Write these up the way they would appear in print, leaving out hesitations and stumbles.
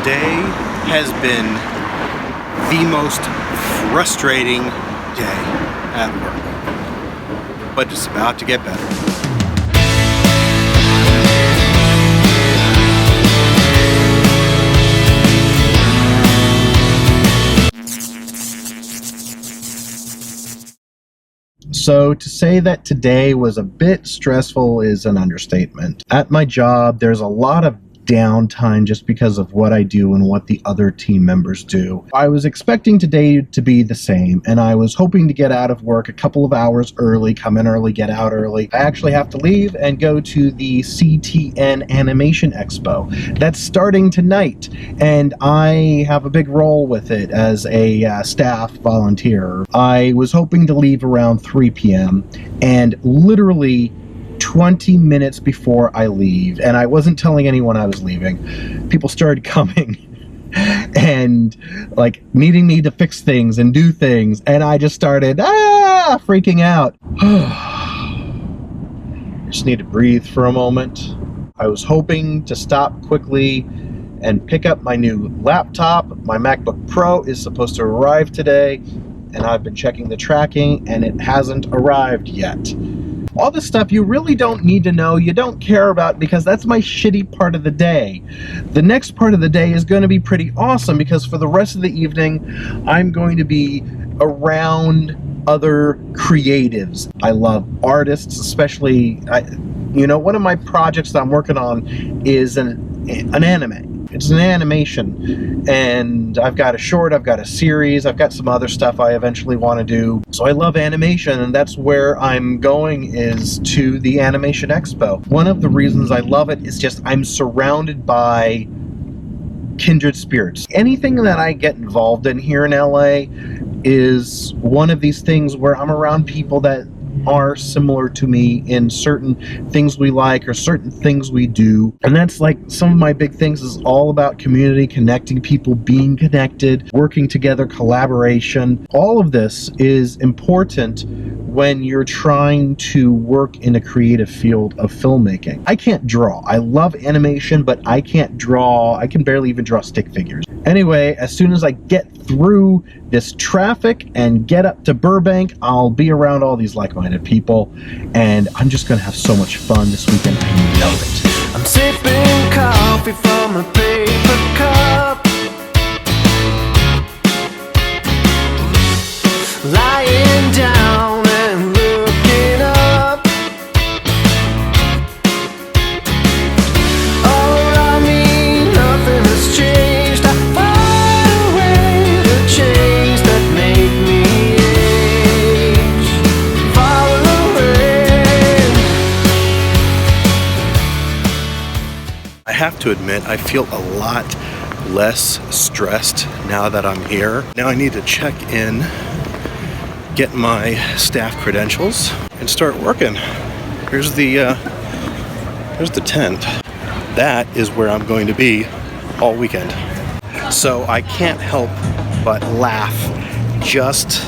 Today has been the most frustrating day at work, but it's about to get better. So to say that today was a bit stressful is an understatement. At my job, there's a lot of downtime just because of what I do and what the other team members do. I was expecting today to be the same, and I was hoping to get out of work a couple of hours early, come in early, get out early. I actually have to leave and go to the CTN Animation Expo. That's starting tonight, and I have a big role with it as a staff volunteer. I was hoping to leave around 3 p.m. and literally 20 minutes before I leave, and I wasn't telling anyone I was leaving, people started coming and like needing me to fix things and do things, and I just started freaking out. Just need to breathe for a moment. I was hoping to stop quickly and pick up my new laptop. My MacBook Pro is supposed to arrive today, and I've been checking the tracking and it hasn't arrived yet. All this stuff you really don't need to know, you don't care about, because that's my shitty part of the day. The next part of the day is going to be pretty awesome, because for the rest of the evening, I'm going to be around other creatives. I love artists, especially, one of my projects that I'm working on is an anime. It's an animation, and I've got a short, I've got a series, I've got some other stuff I eventually want to do. So I love animation, and that's where I'm going, is to the Animation Expo. One of the reasons I love it is just I'm surrounded by kindred spirits. Anything that I get involved in here in LA is one of these things where I'm around people that are similar to me in certain things we like or certain things we do. And that's like some of my big things is all about community, connecting people, being connected, working together, collaboration. All of this is important when you're trying to work in a creative field of filmmaking. I can't draw. I love animation, but I can't draw. I can barely even draw stick figures. Anyway, as soon as I get through this traffic and get up to Burbank, I'll be around all these like-minded people, and I'm just gonna have so much fun this weekend. I know it. I'm sipping coffee from a paper cup, lying down and looking up. All around me, nothing has changed. I find away the chains that make me age. Follow away. I have to admit, I feel a lot less stressed now that I'm here. Now I need to check in, get my staff credentials, and start working. Here's the tent. That is where I'm going to be all weekend. So I can't help but laugh just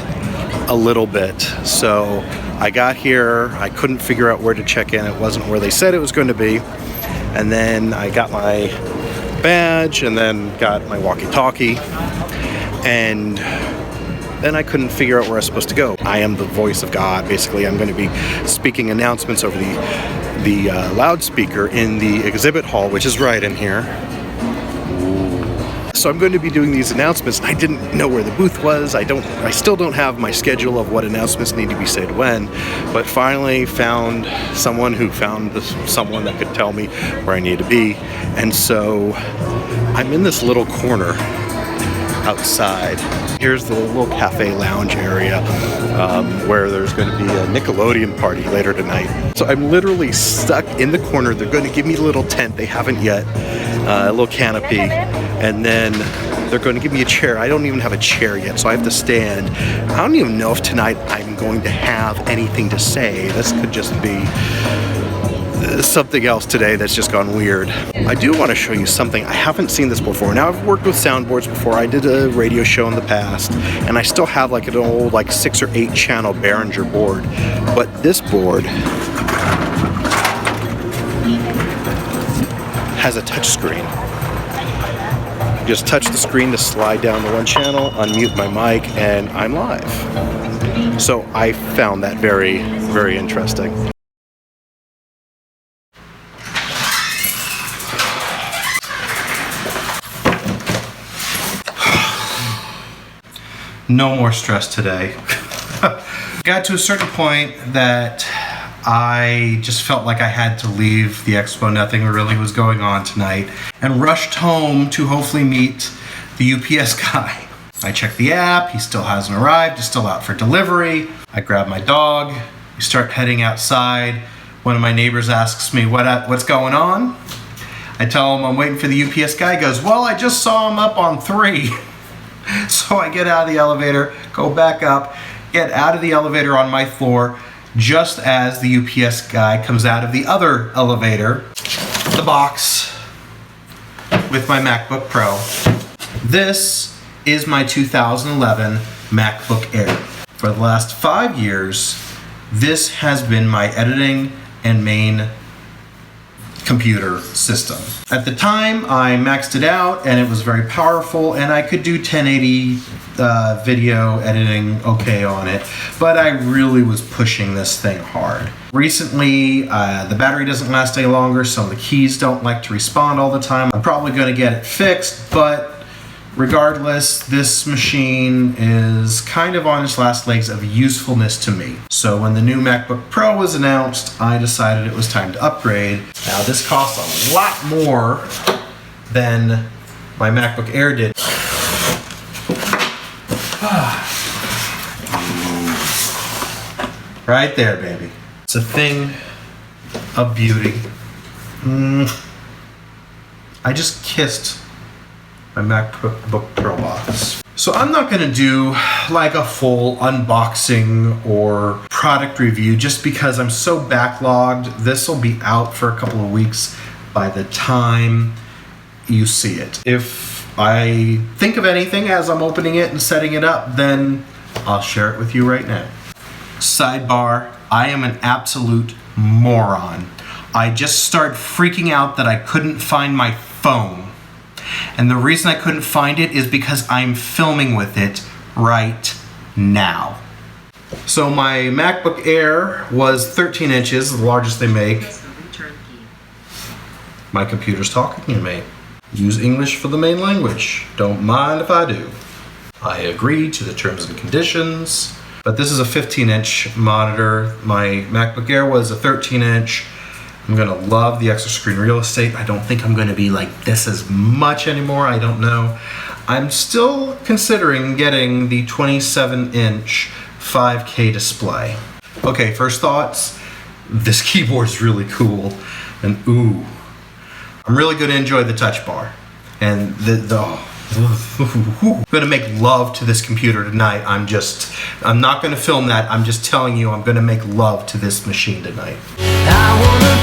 a little bit. So I got here, I couldn't figure out where to check in. It wasn't where they said it was going to be. And then I got my badge and then got my walkie-talkie, and then I couldn't figure out where I was supposed to go. I am the voice of God. Basically, I'm going to be speaking announcements over the loudspeaker in the exhibit hall, which is right in here. So I'm going to be doing these announcements, and I didn't know where the booth was. I still don't have my schedule of what announcements need to be said when, but finally found someone who found someone that could tell me where I need to be. And so I'm in this little corner outside. Here's the little cafe lounge area where there's going to be a Nickelodeon party later tonight. So I'm literally stuck in the corner. They're going to give me a little tent. They haven't yet. A little canopy. And then they're going to give me a chair. I don't even have a chair yet, so I have to stand. I don't even know if tonight I'm going to have anything to say. This could just be something else today that's just gone weird. I do want to show you something. I haven't seen this before. Now, I've worked with soundboards before. I did a radio show in the past, and I still have like an old 6 or 8 channel Behringer board. But this board has a touch screen. Just touch the screen to slide down to one channel, unmute my mic, and I'm live. So I found that very, very interesting. No more stress today. Got to a certain point that I just felt like I had to leave the expo. Nothing really was going on tonight, and rushed home to hopefully meet the UPS guy. I checked the app, he still hasn't arrived, he's still out for delivery. I grab my dog, we start heading outside. One of my neighbors asks me what's going on. I tell him I'm waiting for the UPS guy. He goes, well, I just saw him up on 3. So I get out of the elevator, go back up, get out of the elevator on my floor, just as the UPS guy comes out of the other elevator, the box with my MacBook Pro. This is my 2011 MacBook Air. For the last 5 years, this has been my editing and main computer system. At the time, I maxed it out and it was very powerful, and I could do 1080 video editing okay on it, but I really was pushing this thing hard. Recently, the battery doesn't last any longer, so the keys don't like to respond all the time. I'm probably going to get it fixed, but regardless, this machine is kind of on its last legs of usefulness to me. So when the new MacBook Pro was announced, I decided it was time to upgrade. Now this costs a lot more than my MacBook Air did. Right there, baby. It's a thing of beauty. I just kissed my MacBook Pro box. So I'm not gonna do like a full unboxing or product review just because I'm so backlogged. This will be out for a couple of weeks by the time you see it. If I think of anything as I'm opening it and setting it up, then I'll share it with you right now. Sidebar, I am an absolute moron. I just started freaking out that I couldn't find my phone. And the reason I couldn't find it is because I'm filming with it right now. So my MacBook Air was 13 inches, the largest they make. My computer's talking to me. Use English for the main language. Don't mind if I do. I agree to the terms and conditions. But this is a 15-inch monitor. My MacBook Air was a 13-inch. I'm gonna love the extra screen real estate. I don't think I'm gonna be like this as much anymore. I don't know. I'm still considering getting the 27-inch 5K display. Okay, first thoughts. This keyboard's really cool. And ooh, I'm really gonna enjoy the touch bar. And I'm gonna make love to this computer tonight. I'm not gonna film that. I'm just telling you I'm gonna make love to this machine tonight. I wanna